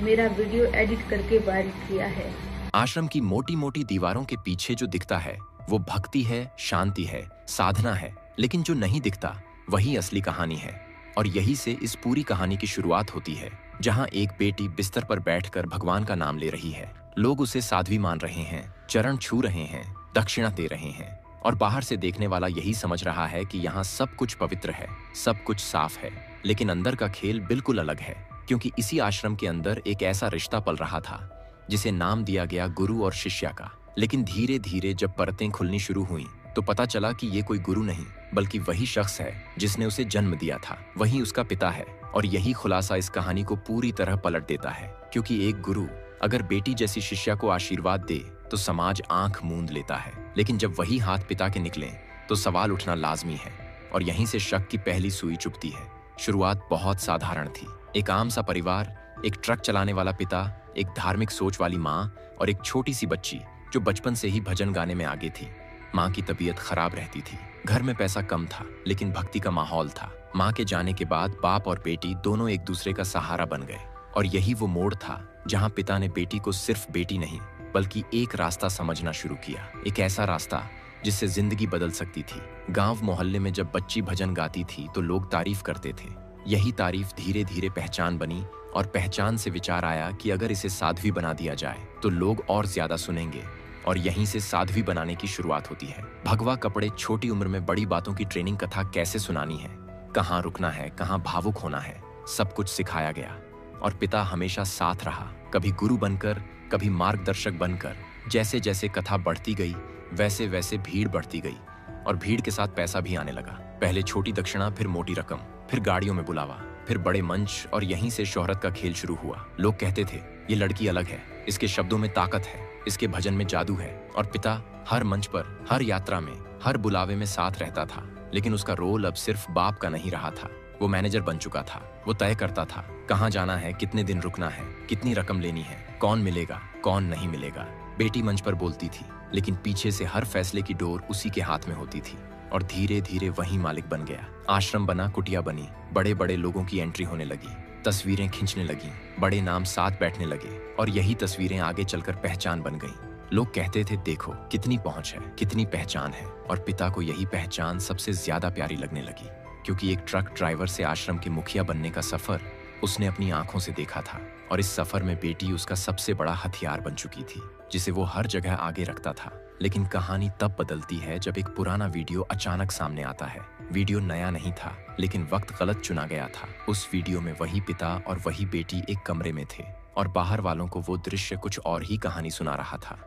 मेरा video edit करके viral किया है। आश्रम की मोटी मोटी दीवारों के पीछे जो दिखता है वो भक्ति है, शांति है, साधना है, लेकिन जो नहीं दिखता वही असली कहानी है। और यही से इस पूरी कहानी की शुरुआत होती है, जहां एक बेटी बिस्तर पर बैठकर भगवान का नाम ले रही है। लोग उसे साध्वी मान रहे हैं, चरण छू रहे हैं, दक्षिणा दे रहे हैं, और बाहर से देखने वाला यही समझ रहा है कि यहाँ सब कुछ पवित्र है, सब कुछ साफ है। लेकिन अंदर का खेल बिल्कुल अलग है, क्योंकि इसी आश्रम के अंदर एक ऐसा रिश्ता पल रहा था जिसे नाम दिया गया गुरु और शिष्या का। लेकिन धीरे धीरे जब परतें खुलनी शुरू हुई तो पता चला कि ये कोई गुरु नहीं, बल्कि वही शख्स है जिसने उसे जन्म दिया था, वही उसका पिता है। और यही खुलासा इस कहानी को पूरी तरह पलट देता है, क्योंकि एक गुरु अगर बेटी जैसी शिष्या को आशीर्वाद दे तो समाज आंख मूंद लेता है, लेकिन जब वही हाथ पिता के निकले तो सवाल उठना लाजमी है। और यहीं से शक की पहली सुई चुभती है। शुरुआत बहुत साधारण थी। एक आम सा परिवार, एक ट्रक चलाने वाला पिता, एक धार्मिक सोच वाली माँ और एक छोटी सी बच्ची जो बचपन से ही भजन गाने में आगे थी। माँ की तबीयत खराब रहती थी, घर में पैसा कम था, लेकिन भक्ति का माहौल था। माँ के जाने के बाद बाप और बेटी दोनों एक दूसरे का सहारा बन गए। और यही वो मोड़ था जहाँ पिता ने बेटी को सिर्फ बेटी नहीं बल्कि एक रास्ता समझना शुरू किया। एक ऐसा रास्ता जिससे जिंदगी बदल सकती थी। गांव मोहल्ले में जब बच्ची भजन गाती थी तो लोग तारीफ करते थे। यही तारीफ धीरे धीरे पहचान बनी, और पहचान से विचार आया कि अगर इसे साध्वी बना दिया जाए तो लोग और ज्यादा सुनेंगे। और यहीं से साध्वी बनाने की शुरुआत होती है। भगवा कपड़े, छोटी उम्र में बड़ी बातों की ट्रेनिंग, कथा कैसे सुनानी है, कहाँ रुकना है, कहाँ भावुक होना है, सब कुछ सिखाया गया। और पिता हमेशा साथ रहा, कभी गुरु बनकर, कभी मार्गदर्शक बनकर। जैसे जैसे कथा बढ़ती गई वैसे वैसे भीड़ बढ़ती गई, और भीड़ के साथ पैसा भी आने लगा। पहले छोटी दक्षिणा, फिर मोटी रकम, फिर गाड़ियों में बुलावा, फिर बड़े मंच, और यहीं से शोहरत का खेल शुरू हुआ। लोग कहते थे ये लड़की अलग है, इसके शब्दों में ताकत है, इसके भजन में जादू है। और पिता हर मंच पर, हर यात्रा में, हर बुलावे में साथ रहता था। लेकिन उसका रोल अब सिर्फ बाप का नहीं रहा था। वो मैनेजर बन चुका था। वो तय करता था कहाँ जाना है, कितने दिन रुकना है, कितनी रकम लेनी है, कौन मिलेगा, कौन नहीं मिलेगा। बेटी मंच पर बोलती थी, लेकिन पीछे से हर फैसले की डोर उसी के हाथ में होती थी। और धीरे धीरे वही मालिक बन गया। आश्रम बना, कुटिया बनी, बड़े बड़े लोगों की एंट्री होने लगी, तस्वीरें खींचने लगी, बड़े नाम साथ बैठने लगे, और यही तस्वीरें आगे चलकर पहचान बन गईं। लोग कहते थे देखो कितनी पहुंच है, कितनी पहचान है। और पिता को यही पहचान सबसे ज्यादा प्यारी लगने लगी, क्योंकि एक ट्रक ड्राइवर से आश्रम के मुखिया बनने का सफर उसने अपनी आंखों से देखा था। और इस सफर में बेटी उसका सबसे बड़ा हथियार बन चुकी थी, जिसे वो हर जगह आगे रखता था। लेकिन कहानी तब बदलती है जब एक पुराना वीडियो अचानक सामने आता है। वीडियो नया नहीं था, लेकिन वक्त गलत चुना गया था। उस वीडियो में वही पिता और वही बेटी एक कमरे में थे, और बाहर वालों को वो दृश्य कुछ और ही कहानी सुना रहा था।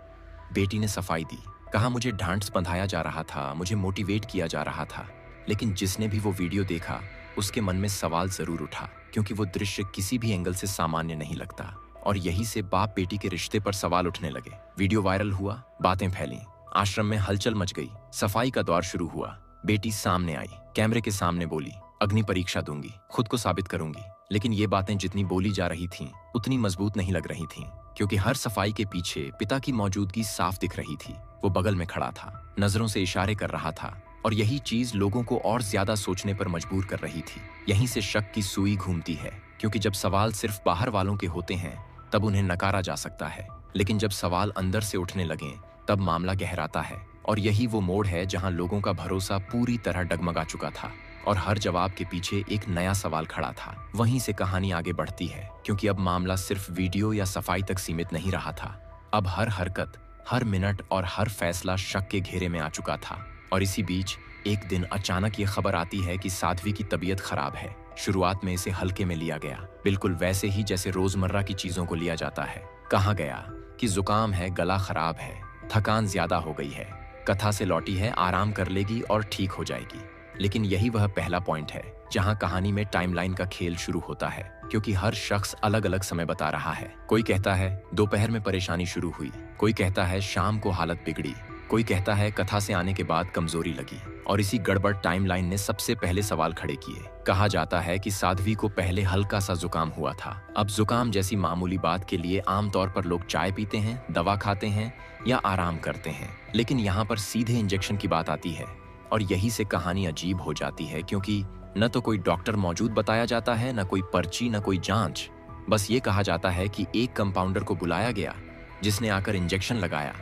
बेटी ने सफाई दी, कहा मुझे ढांढस बंधाया जा रहा था, मुझे मोटिवेट किया जा रहा था। लेकिन जिसने भी वो वीडियो देखा उसके मन में सवाल जरूर उठा, क्योंकि वो दृश्य किसी भी एंगल से सामान्य नहीं लगता। और यही से बाप बेटी के रिश्ते पर सवाल उठने लगे। वीडियो वायरल हुआ, बातें फैली, आश्रम में हलचल मच गई, सफाई का दौर शुरू हुआ। बेटी सामने आई, कैमरे के सामने बोली, अग्नि परीक्षा दूंगी, खुद को साबित करूंगी। लेकिन ये बातें जितनी बोली जा रही थीं, उतनी मजबूत नहीं लग रही थीं, क्योंकि हर सफाई के पीछे पिता की मौजूदगी साफ दिख रही थी। वो बगल में खड़ा था, नजरों से इशारे कर रहा था, और यही चीज लोगों को और ज्यादा सोचने पर मजबूर कर रही थी। यहीं से शक की सुई घूमती है, क्योंकि जब सवाल सिर्फ बाहर वालों के होते हैं तब उन्हें नकारा जा सकता है, लेकिन जब सवाल अंदर से उठने लगे तब मामला गहराता है। और यही वो मोड़ है जहां लोगों का भरोसा पूरी तरह डगमगा चुका था, और हर जवाब के पीछे एक नया सवाल खड़ा था। वहीं से कहानी आगे बढ़ती है, क्योंकि अब मामला सिर्फ वीडियो या सफाई तक सीमित नहीं रहा था। अब हर हरकत, हर मिनट और हर फैसला शक के घेरे में आ चुका था। और इसी बीच एक दिन अचानक ये खबर आती है कि साध्वी की तबीयत खराब है। शुरुआत में इसे हल्के में लिया गया, बिल्कुल वैसे ही जैसे रोजमर्रा की चीजों को लिया जाता है। कहा गया कि जुकाम है, गला खराब है, थकान ज्यादा हो गई है, कथा से लौटी है, आराम कर लेगी और ठीक हो जाएगी। लेकिन यही वह पहला पॉइंट है जहां कहानी में टाइमलाइन का खेल शुरू होता है, क्योंकि हर शख्स अलग अलग समय बता रहा है। कोई कहता है दोपहर में परेशानी शुरू हुई, कोई कहता है शाम को हालत बिगड़ी, कोई कहता है कथा से आने के बाद कमजोरी लगी। और इसी गड़बड़ टाइमलाइन ने सबसे पहले सवाल खड़े किए। कहा जाता है कि साध्वी को पहले हल्का सा जुकाम हुआ था। अब जुकाम जैसी मामूली बात के लिए आमतौर पर लोग चाय पीते हैं, दवा खाते हैं या आराम करते हैं, लेकिन यहाँ पर सीधे इंजेक्शन की बात आती है। और यही से कहानी अजीब हो जाती है, क्योंकि न तो कोई डॉक्टर मौजूद बताया जाता है, न कोई पर्ची, न कोई जांच। बस ये कहा जाता है कि एक कंपाउंडर को बुलाया गया जिसने आकर इंजेक्शन लगाया।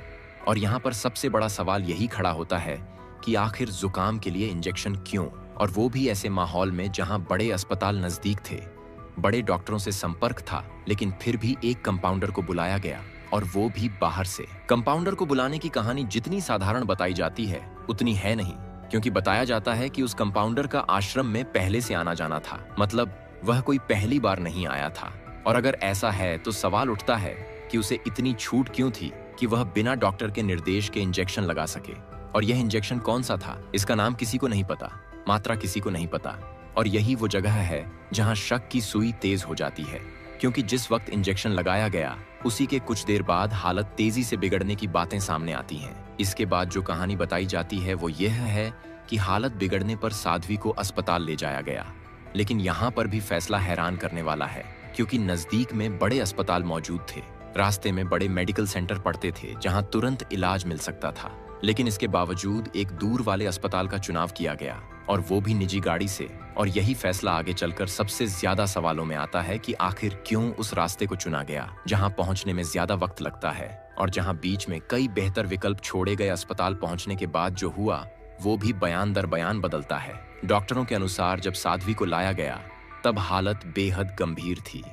और यहाँ पर सबसे बड़ा सवाल यही खड़ा होता है कि आखिर जुकाम के लिए इंजेक्शन क्यों, और वो भी ऐसे माहौल में जहाँ बड़े अस्पताल नजदीक थे, बड़े डॉक्टरों से संपर्क था, लेकिन फिर भी एक कंपाउंडर को बुलाया गया और वो भी बाहर से। कंपाउंडर को बुलाने की कहानी जितनी साधारण बताई जाती है उतनी है नहीं, क्योंकि बताया जाता है कि उस कंपाउंडर का आश्रम में पहले से आना जाना था, मतलब वह कोई पहली बार नहीं आया था। और अगर ऐसा है तो सवाल उठता है कि उसे इतनी छूट क्यों थी कि वह बिना डॉक्टर के निर्देश के इंजेक्शन लगा सके। और यह इंजेक्शन कौन सा था, इसका नाम किसी को नहीं पता, मात्रा किसी को नहीं पता। और यही वो जगह है जहां शक की सुई तेज हो जाती है, क्योंकि जिस वक्त इंजेक्शन लगाया गया उसी के कुछ देर बाद हालत तेजी से बिगड़ने की बातें सामने आती हैं। इसके बाद जो कहानी बताई जाती है वो यह है कि हालत बिगड़ने पर साध्वी को अस्पताल ले जाया गया। लेकिन यहाँ पर भी फैसला हैरान करने वाला है, क्योंकि नजदीक में बड़े अस्पताल मौजूद थे, रास्ते में बड़े मेडिकल सेंटर पड़ते थे जहां तुरंत इलाज मिल सकता था। लेकिन इसके बावजूद एक दूर वाले अस्पताल का चुनाव किया गया, और वो भी निजी गाड़ी से। और यही फैसला आगे चलकर सबसे ज्यादा सवालों में आता है कि आखिर क्यों उस रास्ते को चुना गया जहां पहुंचने में ज्यादा वक्त लगता है, और जहां बीच में कई बेहतर विकल्प छोड़े गए। अस्पताल पहुंचने के बाद जो हुआ वो भी बयान दर बयान बदलता है। डॉक्टरों के अनुसार जब साध्वी को लाया गया तब हालत बेहद गंभीर थी,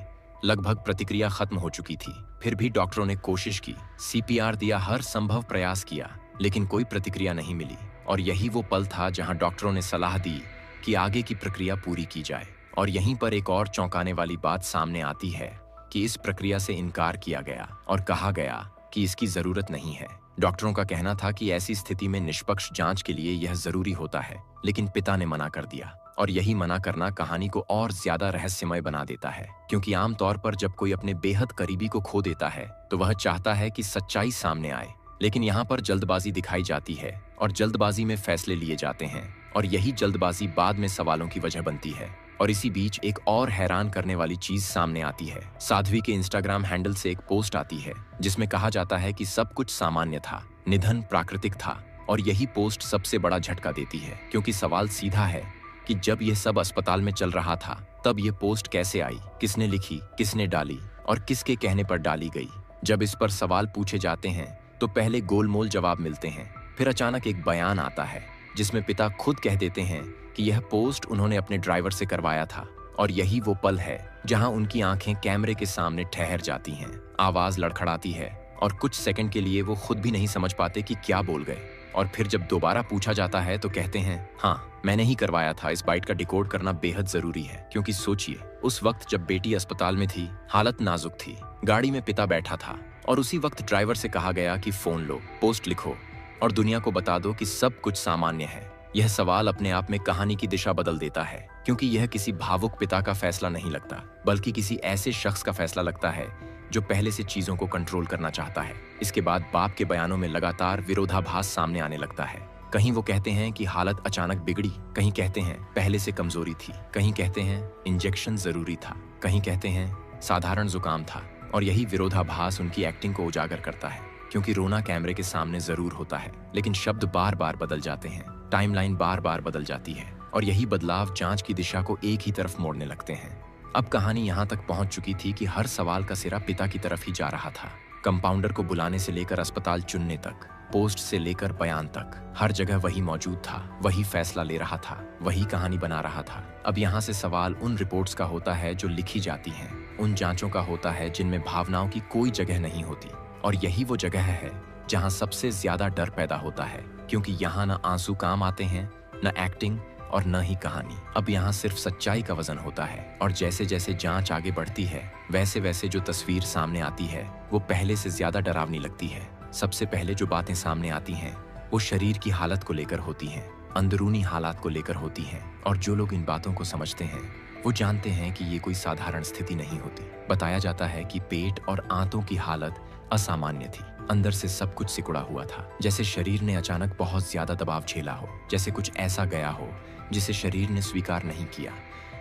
लगभग प्रतिक्रिया खत्म हो चुकी थी। फिर भी डॉक्टरों ने कोशिश की, सीपीआर दिया, हर संभव प्रयास किया, लेकिन कोई प्रतिक्रिया नहीं मिली। और यही वो पल था जहां डॉक्टरों ने सलाह दी कि आगे की प्रक्रिया पूरी की जाए। और यहीं पर एक और चौंकाने वाली बात सामने आती है कि इस प्रक्रिया से इनकार किया गया और कहा गया कि इसकी जरूरत नहीं है। डॉक्टरों का कहना था कि ऐसी स्थिति में निष्पक्ष जांच के लिए यह जरूरी होता है, लेकिन पिता ने मना कर दिया। और यही मना करना कहानी को और ज्यादा रहस्यमय बना देता है, क्योंकि आमतौर पर जब कोई अपने बेहद करीबी को खो देता है तो वह चाहता है कि सच्चाई सामने आए। लेकिन यहाँ पर जल्दबाजी दिखाई जाती है और जल्दबाजी में फैसले लिए जाते हैं, और यही जल्दबाजी बाद में सवालों की वजह बनती है। और इसी बीच एक और हैरान करने वाली चीज सामने आती है। साध्वी के इंस्टाग्राम हैंडल से एक पोस्ट आती है जिसमें कहा जाता है कि सब कुछ सामान्य था, निधन प्राकृतिक था। और यही पोस्ट सबसे बड़ा झटका देती है, क्योंकि सवाल सीधा है कि जब यह सब अस्पताल में चल रहा था तब ये पोस्ट कैसे आई, किसने लिखी, किसने डाली और किसके कहने पर डाली गई। जब इस पर सवाल पूछे जाते हैं तो पहले गोलमोल जवाब मिलते हैं, फिर अचानक एक बयान आता है जिसमें पिता खुद कह देते हैं कि यह पोस्ट उन्होंने अपने ड्राइवर से करवाया था। और यही वो पल है जहां उनकी आंखें कैमरे के सामने ठहर जाती हैं, आवाज लड़खड़ाती है और कुछ सेकंड के लिए वो खुद भी नहीं समझ पाते कि क्या बोल गए। और फिर जब दोबारा पूछा जाता है तो कहते हैं, हाँ मैंने ही करवाया था। इस बाइट का डिकोड करना बेहद जरूरी है, क्योंकि सोचिए उस वक्त जब बेटी अस्पताल में थी, हालत नाजुक थी, गाड़ी में पिता बैठा था और उसी वक्त ड्राइवर से कहा गया कि फोन लो, पोस्ट लिखो और दुनिया को बता दो कि सब कुछ सामान्य है। यह सवाल अपने आप में कहानी की दिशा बदल देता है, क्योंकि यह किसी भावुक पिता का फैसला नहीं लगता, बल्कि किसी ऐसे शख्स का फैसला लगता है जो पहले से चीजों को कंट्रोल करना चाहता है। इसके बाद बाप के बयानों में लगातार विरोधाभास सामने आने लगता है। कहीं वो कहते हैं कि हालत अचानक बिगड़ी, कहीं कहते हैं पहले से कमजोरी थी, कहीं कहते हैं इंजेक्शन जरूरी था, कहीं कहते हैं साधारण जुकाम था। और यही विरोधाभास उनकी एक्टिंग को उजागर करता है, क्योंकि रोना कैमरे के सामने जरूर होता है, लेकिन शब्द बार बार बदल जाते हैं, टाइमलाइन बार बार बदल जाती है और यही बदलाव जांच की दिशा को एक ही तरफ मोड़ने लगते हैं। अब कहानी यहाँ तक पहुंच चुकी थी कि हर सवाल का सिरा पिता की तरफ ही जा रहा था। कंपाउंडर को बुलाने से लेकर अस्पताल चुनने तक, पोस्ट से लेकर बयान तक, हर जगह वही मौजूद था, वही फैसला ले रहा था, वही कहानी बना रहा था। अब यहाँ से सवाल उन रिपोर्ट्स का होता है जो लिखी जाती हैं, उन जांचों का होता है जिनमें भावनाओं की कोई जगह नहीं होती। और यही वो जगह है जहाँ सबसे ज्यादा डर पैदा होता है, क्योंकि यहाँ न आंसू काम आते हैं, न एक्टिंग और न ही कहानी। अब यहाँ सिर्फ सच्चाई का वजन होता है। और जैसे जैसे जांच आगे बढ़ती है वैसे वैसे जो तस्वीर सामने आती है वो पहले से ज्यादा डरावनी लगती है। सबसे पहले जो बातें सामने आती हैं वो शरीर की हालत को लेकर होती हैं, अंदरूनी हालात को लेकर होती हैं। और जो लोग इन बातों को समझते हैं वो जानते हैं कि ये कोई साधारण स्थिति नहीं होती। बताया जाता है कि पेट और आंतों की हालत असामान्य थी, अंदर से सब कुछ सिकुड़ा हुआ था, जैसे शरीर ने अचानक बहुत ज्यादा दबाव झेला हो, जैसे कुछ ऐसा गया हो जिसे शरीर ने स्वीकार नहीं किया।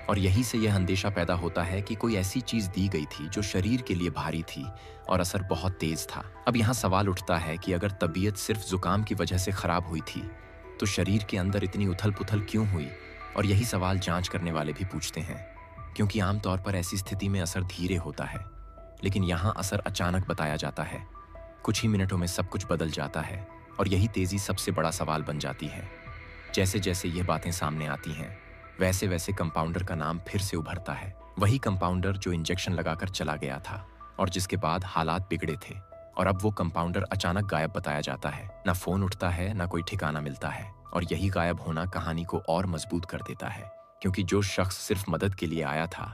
और यही से यह अंदेशा पैदा होता है कि कोई ऐसी चीज दी गई थी जो शरीर के लिए भारी थी और असर बहुत तेज था। अब यहाँ सवाल उठता है कि अगर तबीयत सिर्फ जुकाम की वजह से खराब हुई थी तो शरीर के अंदर इतनी उथल पुथल क्यों हुई। और यही सवाल जांच करने वाले भी पूछते हैं। क्योंकि आमतौर पर ऐसी स्थिति में असर धीरे होता है, लेकिन यहाँ असर अचानक बताया जाता है। कुछ ही मिनटों में सब कुछ बदल जाता है और यही तेजी सबसे बड़ा सवाल बन जाती है। जैसे जैसे ये बातें सामने आती हैं, वैसे वैसे कंपाउंडर का नाम फिर से उभरता है। वही कंपाउंडर जो इंजेक्शन लगाकर चला गया था और जिसके बाद हालात बिगड़े थे। और अब वो कंपाउंडर अचानक गायब बताया जाता है। ना फोन उठता है, ना कोई ठिकाना मिलता है। और यही गायब होना कहानी को और मजबूत कर देता है, क्योंकि जो शख्स सिर्फ मदद के लिए आया था,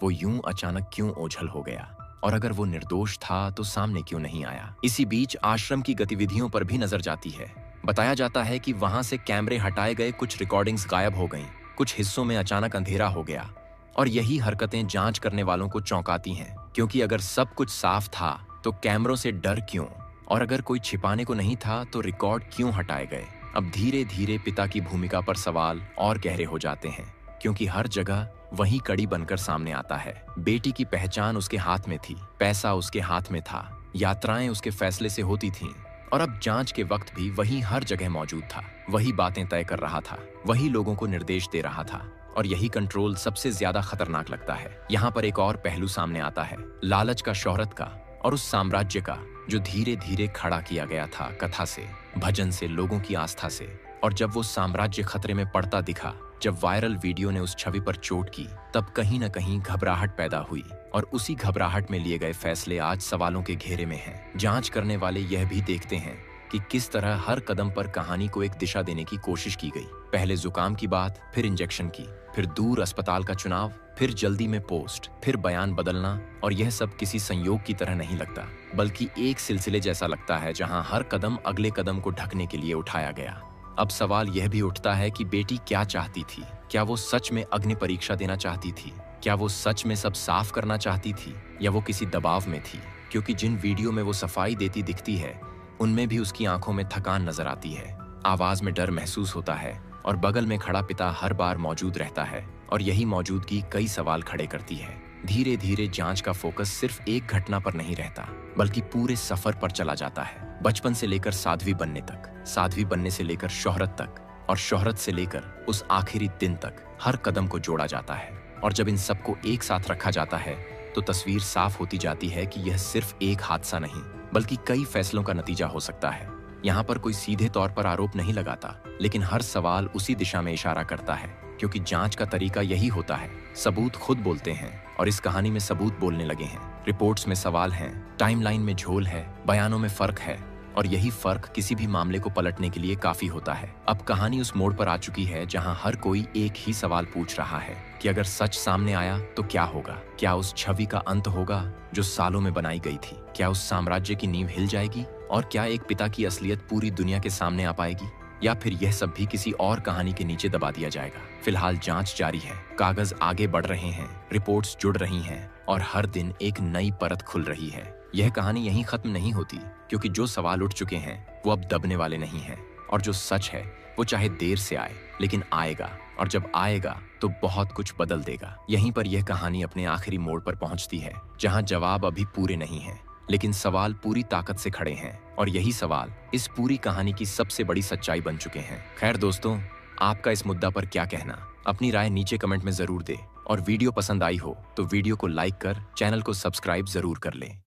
वो यूं अचानक क्यों ओझल हो गया? और अगर वो निर्दोष था तो सामने क्यों नहीं आया? इसी बीच आश्रम की गतिविधियों पर भी नजर जाती है। बताया जाता है कि वहां से कैमरे हटाए गए, कुछ रिकॉर्डिंग्स गायब हो गईं, कुछ हिस्सों में अचानक अंधेरा हो गया। और यही हरकतें जांच करने वालों को चौंकाती हैं, क्योंकि अगर सब कुछ साफ था तो कैमरों से डर क्यों? और अगर कोई छिपाने को नहीं था तो रिकॉर्ड क्यों हटाए गए? अब धीरे धीरे पिता की भूमिका पर सवाल और गहरे हो जाते हैं, क्योंकि हर जगह वही कड़ी बनकर सामने आता है। बेटी की पहचान उसके हाथ में थी, पैसा उसके हाथ में था, यात्राएं उसके फैसले से होती थीं, और अब जांच के वक्त भी वही हर जगह मौजूद था। वही बातें तय कर रहा था, वही लोगों को निर्देश दे रहा था। और यही कंट्रोल सबसे ज्यादा खतरनाक लगता है। यहाँ पर एक और पहलू सामने आता है, लालच का, शोहरत का, और उस साम्राज्य का जो धीरे धीरे खड़ा किया गया था कथा से, भजन से, लोगों की आस्था से। और जब वो साम्राज्य खतरे में पड़ता दिखा, जब वायरल वीडियो ने उस छवि पर चोट की, तब कहीं न कहीं घबराहट पैदा हुई। और उसी घबराहट में लिए गए फैसले आज सवालों के घेरे में हैं। जांच करने वाले यह भी देखते हैं कि किस तरह हर कदम पर कहानी को एक दिशा देने की कोशिश की गई। पहले जुकाम की बात, फिर इंजेक्शन की, फिर दूर अस्पताल का चुनाव, फिर जल्दी में पोस्ट, फिर बयान बदलना। और यह सब किसी संयोग की तरह नहीं लगता, बल्कि एक सिलसिले जैसा लगता है, जहां हर कदम अगले कदम को ढकने के लिए उठाया गया। अब सवाल यह भी उठता है कि बेटी क्या चाहती थी? क्या वो सच में अग्नि परीक्षा देना चाहती थी? क्या वो सच में सब साफ करना चाहती थी, या वो किसी दबाव में थी? क्योंकि जिन वीडियो में वो सफाई देती दिखती है, उनमें भी उसकी आंखों में थकान नजर आती है, आवाज में डर महसूस होता है, और बगल में खड़ा पिता हर बार मौजूद रहता है। और यही मौजूदगी कई सवाल खड़े करती है। धीरे धीरे जांच का फोकस सिर्फ एक घटना पर नहीं रहता, बल्कि पूरे सफर पर चला जाता है। बचपन से लेकर साध्वी बनने तक, साध्वी बनने से लेकर शोहरत तक, और शोहरत से लेकर उस आखिरी दिन तक हर कदम को जोड़ा जाता है। और जब इन सबको एक साथ रखा जाता है, तो तस्वीर साफ होती जाती है कि यह सिर्फ एक हादसा नहीं, बल्कि कई फैसलों का नतीजा हो सकता है। यहाँ पर कोई सीधे तौर पर आरोप नहीं लगाता, लेकिन हर सवाल उसी दिशा में इशारा करता है, क्योंकि जांच का तरीका यही होता है। सबूत खुद बोलते हैं, और इस कहानी में सबूत बोलने लगे हैं। रिपोर्ट्स में सवाल हैं, टाइमलाइन में झोल है, बयानों में फर्क है, और यही फर्क किसी भी मामले को पलटने के लिए काफी होता है। अब कहानी उस मोड़ पर आ चुकी है जहां हर कोई एक ही सवाल पूछ रहा है कि अगर सच सामने आया तो क्या होगा? क्या उस छवि का अंत होगा जो सालों में बनाई गई थी? क्या उस साम्राज्य की नींव हिल जाएगी? और क्या एक पिता की असलियत पूरी दुनिया के सामने आ पाएगी? या फिर यह सब भी किसी और कहानी के नीचे दबा दिया जाएगा? फिलहाल जांच जारी है, कागज आगे बढ़ रहे हैं, रिपोर्ट्स जुड़ रही हैं, और हर दिन एक नई परत खुल रही है। यह कहानी यहीं खत्म नहीं होती, क्योंकि जो सवाल उठ चुके हैं वो अब दबने वाले नहीं हैं। और जो सच है वो चाहे देर से आए, लेकिन आएगा, और जब आएगा तो बहुत कुछ बदल देगा। यहीं पर यह कहानी अपने आखिरी मोड़ पर पहुंचती है, जहां जवाब अभी पूरे नहीं हैं, लेकिन सवाल पूरी ताकत से खड़े हैं। और यही सवाल इस पूरी कहानी की सबसे बड़ी सच्चाई बन चुके हैं। खैर दोस्तों, आपका इस मुद्दा पर क्या कहना? अपनी राय नीचे कमेंट में जरूर दें, और वीडियो पसंद आई हो तो वीडियो को लाइक कर चैनल को सब्सक्राइब जरूर कर लें।